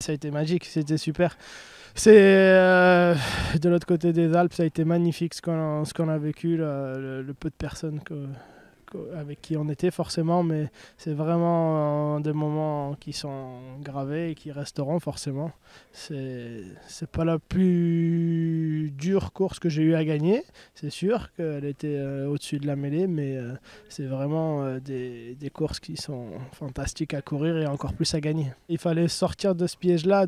Ça a été magique, c'était super. C'est de l'autre côté des Alpes, ça a été magnifique ce qu'on a vécu, le peu de personnes avec qui on était forcément, mais c'est vraiment des moments qui sont gravés et qui resteront forcément. C'est pas la plus dure course que j'ai eu à gagner, c'est sûr qu'elle était au-dessus de la mêlée, mais c'est vraiment des courses qui sont fantastiques à courir et encore plus à gagner. Il fallait sortir de ce piège-là,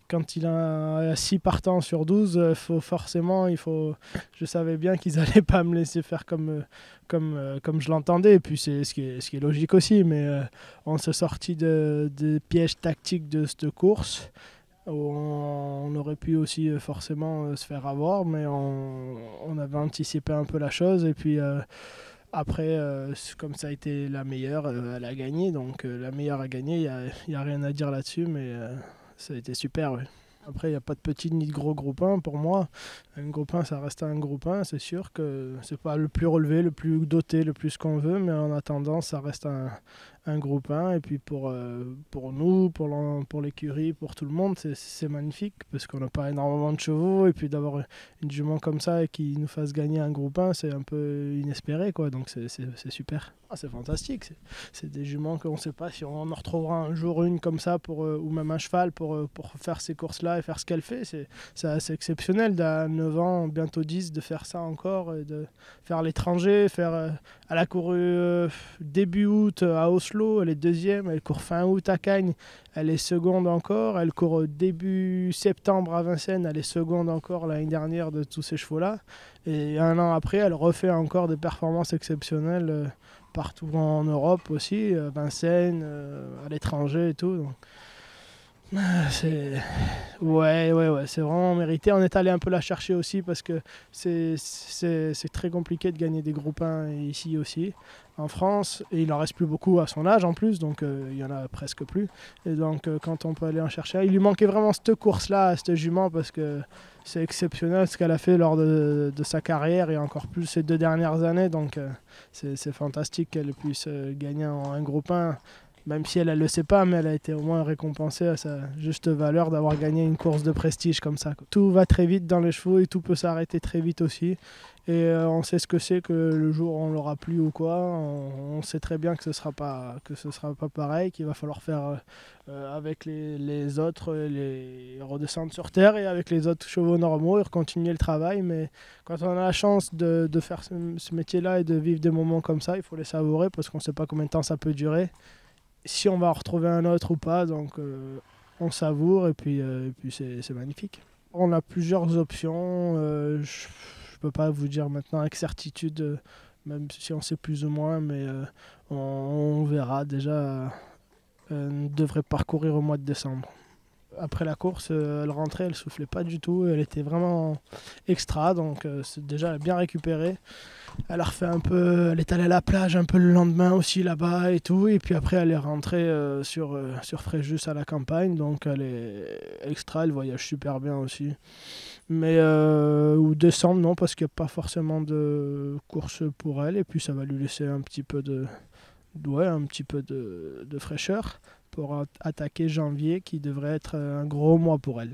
quand il a 6 partants sur 12, je savais bien qu'ils n'allaient pas me laisser faire comme je l'entendais, et puis c'est ce qui est logique aussi, mais on s'est sorti des pièges tactiques de cette course, où on aurait pu aussi forcément se faire avoir, mais on avait anticipé un peu la chose, et puis après, comme ça a été la meilleure, elle a gagné, donc la meilleure a gagné, il n'y a rien à dire là-dessus, mais ça a été super, ouais. Après, il n'y a pas de petit ni de gros groupe 1 pour moi. Un groupe 1, ça reste un groupe 1. C'est sûr que c'est pas le plus relevé, le plus doté, le plus qu'on veut, mais en attendant, ça reste un groupe 1. Et puis pour nous, pour l'écurie, pour tout le monde, c'est magnifique parce qu'on n'a pas énormément de chevaux. Et puis d'avoir une jument comme ça et qui nous fasse gagner un groupe 1, c'est un peu inespéré, quoi. Donc c'est super. Ah, c'est fantastique. C'est des juments qu'on ne sait pas si on en retrouvera un jour une comme ça, ou même un cheval pour faire ces courses-là et faire ce qu'elle fait. C'est assez exceptionnel d'à 9 ans, bientôt 10, de faire ça encore, et de faire l'étranger. Elle a couru début août à Oslo, elle est deuxième, elle court fin août à Cagnes, elle est seconde encore, elle court début septembre à Vincennes, elle est seconde encore l'année dernière de tous ces chevaux-là. Et un an après, elle refait encore des performances exceptionnelles partout en Europe aussi, Vincennes, à l'étranger et tout. Donc, ouais, c'est vraiment mérité. On est allé un peu la chercher aussi parce que c'est très compliqué de gagner des groupes 1 ici aussi en France, et il en reste plus beaucoup à son âge en plus, donc il y en a presque plus. Et donc quand on peut aller en chercher, il lui manquait vraiment cette course-là à cette jument parce que c'est exceptionnel ce qu'elle a fait lors de sa carrière et encore plus ces 2 dernières années. Donc c'est fantastique qu'elle puisse gagner un groupe 1. Même si elle ne le sait pas, mais elle a été au moins récompensée à sa juste valeur d'avoir gagné une course de prestige comme ça. Tout va très vite dans les chevaux et tout peut s'arrêter très vite aussi. Et on sait ce que c'est que le jour où on l'aura plus ou quoi. On sait très bien que ce sera pas pareil, qu'il va falloir faire avec les autres, les redescendre sur terre et avec les autres chevaux normaux et continuer le travail. Mais quand on a la chance de faire ce métier-là et de vivre des moments comme ça, il faut les savourer parce qu'on ne sait pas combien de temps ça peut durer. Si on va en retrouver un autre ou pas, donc on savoure et puis c'est magnifique. On a plusieurs options, je peux pas vous dire maintenant avec certitude, même si on sait plus ou moins, mais on verra déjà. On devrait parcourir au mois de décembre. Après la course, elle rentrait, elle soufflait pas du tout, elle était vraiment extra, donc déjà elle a bien récupéré. Elle a refait un peu, elle est allée à la plage un peu le lendemain aussi là-bas et tout, et puis après elle est rentrée sur Fréjus à la campagne, donc elle est extra, elle voyage super bien aussi. Mais ou décembre non, parce qu'il n'y a pas forcément de course pour elle, et puis ça va lui laisser un petit peu de fraîcheur pour attaquer janvier qui devrait être un gros mois pour elle.